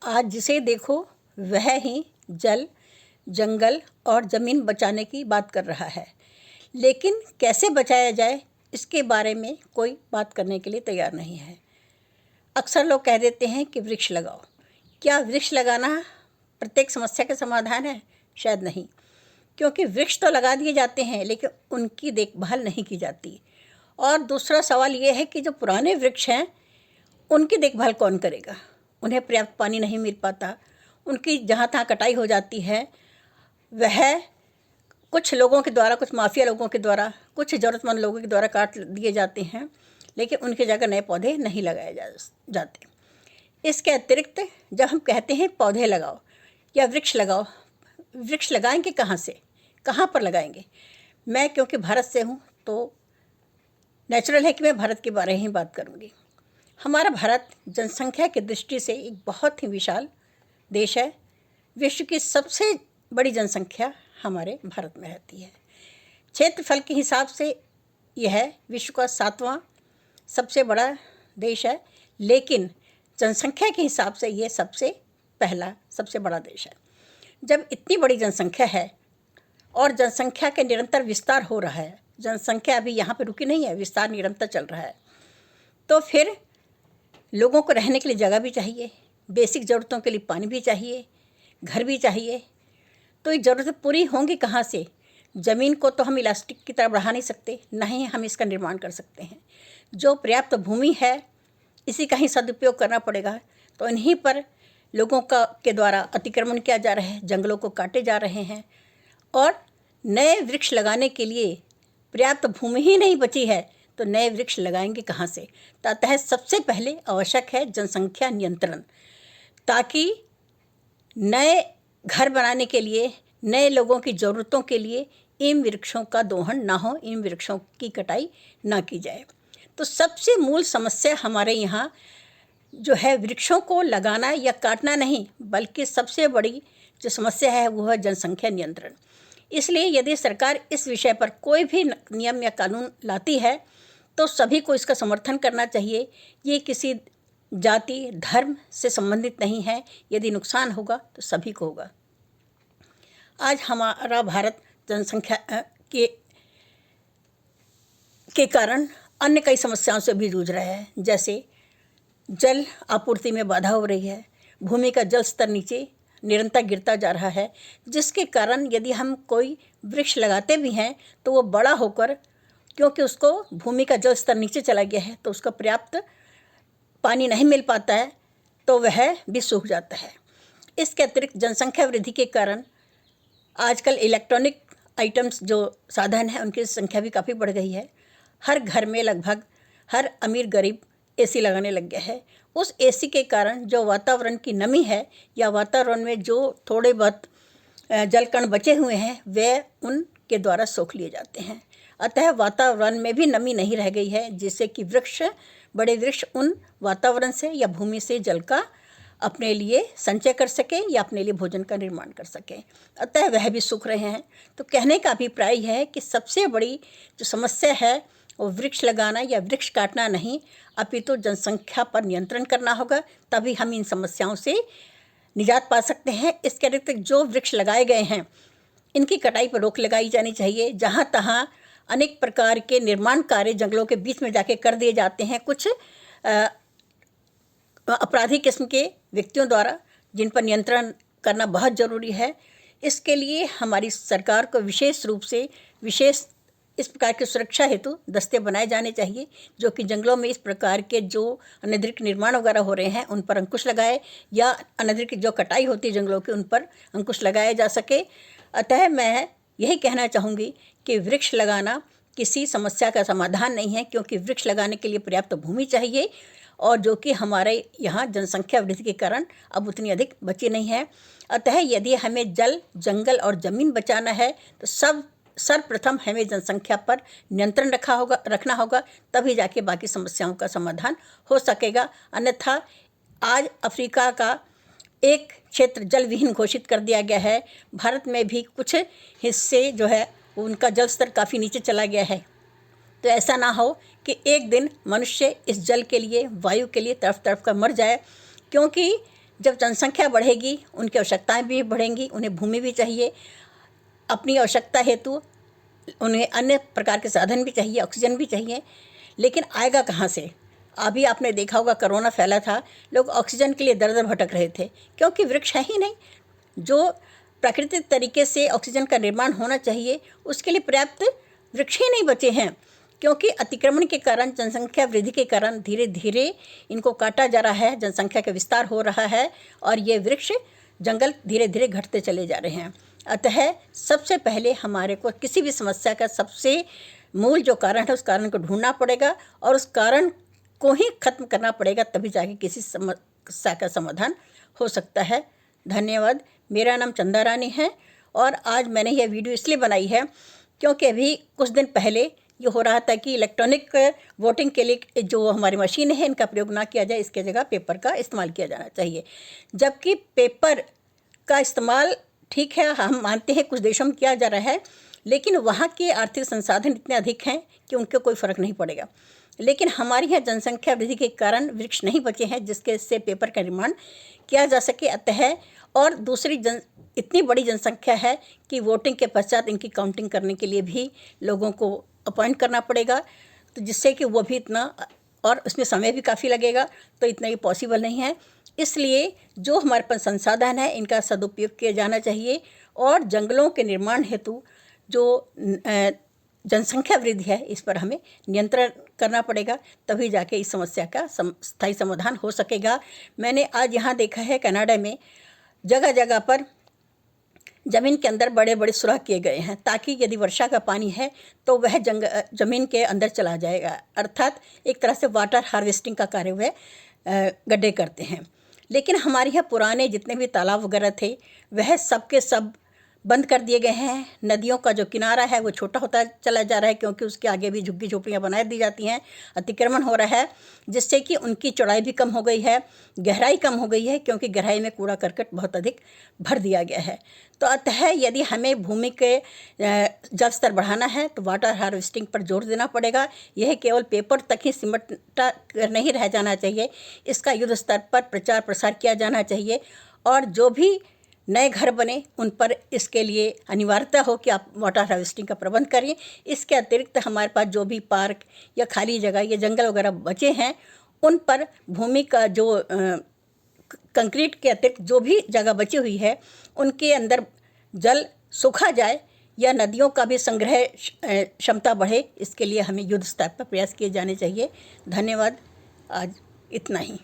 आज जिसे देखो वह ही जल, जंगल और ज़मीन बचाने की बात कर रहा है, लेकिन कैसे बचाया जाए इसके बारे में कोई बात करने के लिए तैयार नहीं है। अक्सर लोग कह देते हैं कि वृक्ष लगाओ। क्या वृक्ष लगाना प्रत्येक समस्या का समाधान है? शायद नहीं, क्योंकि वृक्ष तो लगा दिए जाते हैं लेकिन उनकी देखभाल नहीं की जाती। और दूसरा सवाल ये है कि जो पुराने वृक्ष हैं उनकी देखभाल कौन करेगा? उन्हें पर्याप्त पानी नहीं मिल पाता, उनकी जहाँ तहाँ कटाई हो जाती है। वह कुछ लोगों के द्वारा, कुछ माफिया लोगों के द्वारा, कुछ ज़रूरतमंद लोगों के द्वारा काट दिए जाते हैं, लेकिन उनकी जगह नए पौधे नहीं लगाए जाते। इसके अतिरिक्त जब हम कहते हैं पौधे लगाओ या वृक्ष लगाओ, वृक्ष लगाएंगे कहाँ से, कहाँ पर लगाएंगे? मैं क्योंकि भारत से हूँ तो नेचुरल है कि मैं भारत के बारे में ही बात करूँगी। हमारा भारत जनसंख्या की दृष्टि से एक बहुत ही विशाल देश है। विश्व की सबसे बड़ी जनसंख्या हमारे भारत में रहती है। क्षेत्रफल के हिसाब से यह विश्व का 7वां सबसे बड़ा देश है, लेकिन जनसंख्या के हिसाब से यह सबसे बड़ा देश है। जब इतनी बड़ी जनसंख्या है और जनसंख्या के निरंतर विस्तार हो रहा है, जनसंख्या अभी यहाँ पे रुकी नहीं है, विस्तार निरंतर चल रहा है, तो फिर लोगों को रहने के लिए जगह भी चाहिए, बेसिक ज़रूरतों के लिए पानी भी चाहिए, घर भी चाहिए। तो ये ज़रूरतें पूरी होंगी कहाँ से? ज़मीन को तो हम इलास्टिक की तरह बढ़ा नहीं सकते, ना ही हम इसका निर्माण कर सकते हैं। जो पर्याप्त भूमि है इसी का ही सदुपयोग करना पड़ेगा। तो इन्हीं पर लोगों के द्वारा अतिक्रमण किया जा रहा है, जंगलों को काटे जा रहे हैं और नए वृक्ष लगाने के लिए पर्याप्त भूमि ही नहीं बची है, तो नए वृक्ष लगाएंगे कहाँ से? अतः सबसे पहले आवश्यक है जनसंख्या नियंत्रण, ताकि नए घर बनाने के लिए, नए लोगों की ज़रूरतों के लिए इन वृक्षों का दोहन ना हो, इन वृक्षों की कटाई ना की जाए। तो सबसे मूल समस्या हमारे यहाँ जो है वृक्षों को लगाना या काटना नहीं, बल्कि सबसे बड़ी जो समस्या है वो है जनसंख्या नियंत्रण। इसलिए यदि सरकार इस विषय पर कोई भी नियम या कानून लाती है तो सभी को इसका समर्थन करना चाहिए। ये किसी जाति, धर्म से संबंधित नहीं है। यदि नुकसान होगा तो सभी को होगा। आज हमारा भारत जनसंख्या के कारण अन्य कई समस्याओं से भी जूझ रहा है, जैसे जल आपूर्ति में बाधा हो रही है, भूमि का जल स्तर नीचे निरंतर गिरता जा रहा है, जिसके कारण यदि हम कोई वृक्ष लगाते भी हैं तो वो बड़ा होकर, क्योंकि उसको भूमि का जल स्तर नीचे चला गया है तो उसका पर्याप्त पानी नहीं मिल पाता है, तो वह भी सूख जाता है। इसके अतिरिक्त जनसंख्या वृद्धि के कारण आजकल इलेक्ट्रॉनिक आइटम्स जो साधन हैं उनकी संख्या भी काफ़ी बढ़ गई है। हर घर में लगभग हर अमीर गरीब एसी लगाने लग गया है। उस एसी के कारण जो वातावरण की नमी है या वातावरण में जो थोड़े बहुत जलकण बचे हुए हैं वे उनके द्वारा सोख लिए जाते हैं। अतः वातावरण में भी नमी नहीं रह गई है, जिससे कि बड़े वृक्ष उन वातावरण से या भूमि से जल का अपने लिए संचय कर सकें या अपने लिए भोजन का निर्माण कर सकें। अतः वह भी सूख रहे हैं। तो कहने का अभिप्राय यह है कि सबसे बड़ी जो समस्या है वो वृक्ष लगाना या वृक्ष काटना नहीं, अपितु जनसंख्या पर नियंत्रण करना होगा, तभी हम इन समस्याओं से निजात पा सकते हैं। इसके अतिरिक्त जो वृक्ष लगाए गए हैं इनकी कटाई पर रोक लगाई जानी चाहिए। जहाँ तहाँ अनेक प्रकार के निर्माण कार्य जंगलों के बीच में जाके कर दिए जाते हैं कुछ अपराधी किस्म के व्यक्तियों द्वारा, जिन पर नियंत्रण करना बहुत ज़रूरी है। इसके लिए हमारी सरकार को विशेष रूप से इस प्रकार की सुरक्षा हेतु दस्ते बनाए जाने चाहिए, जो कि जंगलों में इस प्रकार के जो अनधिकृत निर्माण वगैरह हो रहे हैं उन पर अंकुश लगाए, या अनधिकृत जो कटाई होती है जंगलों की उन पर अंकुश लगाया जा सके। अतः मैं यही कहना चाहूँगी कि वृक्ष लगाना किसी समस्या का समाधान नहीं है, क्योंकि वृक्ष लगाने के लिए पर्याप्त भूमि चाहिए, और जो कि हमारे यहाँ जनसंख्या वृद्धि के कारण अब उतनी अधिक बची नहीं है। अतः यदि हमें जल, जंगल और ज़मीन बचाना है तो सर्वप्रथम हमें जनसंख्या पर नियंत्रण रखना होगा, तभी जाके बाकी समस्याओं का समाधान हो सकेगा। अन्यथा आज अफ्रीका का एक क्षेत्र जल विहीन घोषित कर दिया गया है। भारत में भी कुछ हिस्से जो है उनका जल स्तर काफ़ी नीचे चला गया है। तो ऐसा ना हो कि एक दिन मनुष्य इस जल के लिए, वायु के लिए तड़प तड़प कर मर जाए, क्योंकि जब जनसंख्या बढ़ेगी उनकी आवश्यकताएं भी बढ़ेंगी, उन्हें भूमि भी चाहिए, अपनी आवश्यकता हेतु उन्हें अन्य प्रकार के साधन भी चाहिए, ऑक्सीजन भी चाहिए। लेकिन आएगा कहाँ से? अभी आपने देखा होगा कोरोना फैला था, लोग ऑक्सीजन के लिए दर दर भटक रहे थे, क्योंकि वृक्ष है ही नहीं। जो प्राकृतिक तरीके से ऑक्सीजन का निर्माण होना चाहिए उसके लिए पर्याप्त वृक्ष ही नहीं बचे हैं, क्योंकि अतिक्रमण के कारण, जनसंख्या वृद्धि के कारण धीरे धीरे इनको काटा जा रहा है, जनसंख्या का विस्तार हो रहा है और ये वृक्ष जंगल धीरे धीरे घटते चले जा रहे हैं। अतः सबसे पहले हमारे को किसी भी समस्या का सबसे मूल जो कारण है उस कारण को ढूंढना पड़ेगा और उस कारण को ही खत्म करना पड़ेगा, तभी जाके किसी समस्या का समाधान हो सकता है। धन्यवाद। मेरा नाम चंदा रानी है और आज मैंने यह वीडियो इसलिए बनाई है क्योंकि अभी कुछ दिन पहले ये हो रहा था कि इलेक्ट्रॉनिक वोटिंग के लिए जो हमारी मशीन है इनका प्रयोग ना किया जाए, इसके जगह पेपर का इस्तेमाल किया जाना चाहिए। जबकि पेपर का इस्तेमाल ठीक है, हम मानते हैं कुछ देशों में किया जा रहा है, लेकिन वहाँ के आर्थिक संसाधन इतने अधिक हैं कि उनको कोई फ़र्क नहीं पड़ेगा। लेकिन हमारी यहाँ जनसंख्या वृद्धि के कारण वृक्ष नहीं बचे हैं जिसके से पेपर का निर्माण किया जा सके। अतः और दूसरी इतनी बड़ी जनसंख्या है कि वोटिंग के पश्चात इनकी काउंटिंग करने के लिए भी लोगों को अपॉइंट करना पड़ेगा, तो जिससे कि वो भी इतना, और उसमें समय भी काफ़ी लगेगा, तो इतना ये पॉसिबल नहीं है। इसलिए जो हमारे पास संसाधन है इनका सदुपयोग किया जाना चाहिए और जंगलों के निर्माण हेतु जो जनसंख्या वृद्धि है इस पर हमें नियंत्रण करना पड़ेगा, तभी जाके इस समस्या का स्थायी समाधान हो सकेगा। मैंने आज यहाँ देखा है कनाडा में जगह जगह पर ज़मीन के अंदर बड़े बड़े सुराख किए गए हैं, ताकि यदि वर्षा का पानी है तो वह ज़मीन के अंदर चला जाएगा, अर्थात एक तरह से वाटर हार्वेस्टिंग का कार्य वह गड्ढे करते हैं। लेकिन हमारे यहाँ पुराने जितने भी तालाब वगैरह थे वह सब के सब बंद कर दिए गए हैं। नदियों का जो किनारा है वो छोटा होता चला जा रहा है, क्योंकि उसके आगे भी झुग्गी झोपड़ियाँ बना दी जाती हैं, अतिक्रमण हो रहा है, जिससे कि उनकी चौड़ाई भी कम हो गई है, गहराई कम हो गई है, क्योंकि गहराई में कूड़ा करकट बहुत अधिक भर दिया गया है। तो अतः यदि हमें भूमि के जल स्तर बढ़ाना है तो वाटर हार्वेस्टिंग पर जोर देना पड़ेगा। यह केवल पेपर तक ही सिमटा नहीं रह जाना चाहिए, इसका युद्ध स्तर पर प्रचार प्रसार किया जाना चाहिए और जो भी नए घर बने उन पर इसके लिए अनिवार्यता हो कि आप वाटर हार्वेस्टिंग का प्रबंध करें। इसके अतिरिक्त हमारे पास जो भी पार्क या खाली जगह या जंगल वगैरह बचे हैं उन पर भूमि का जो कंक्रीट के अतिरिक्त जो भी जगह बची हुई है उनके अंदर जल सूखा जाए या नदियों का भी संग्रह क्षमता बढ़े, इसके लिए हमें युद्ध स्तर पर प्रयास किए जाने चाहिए। धन्यवाद। आज इतना ही।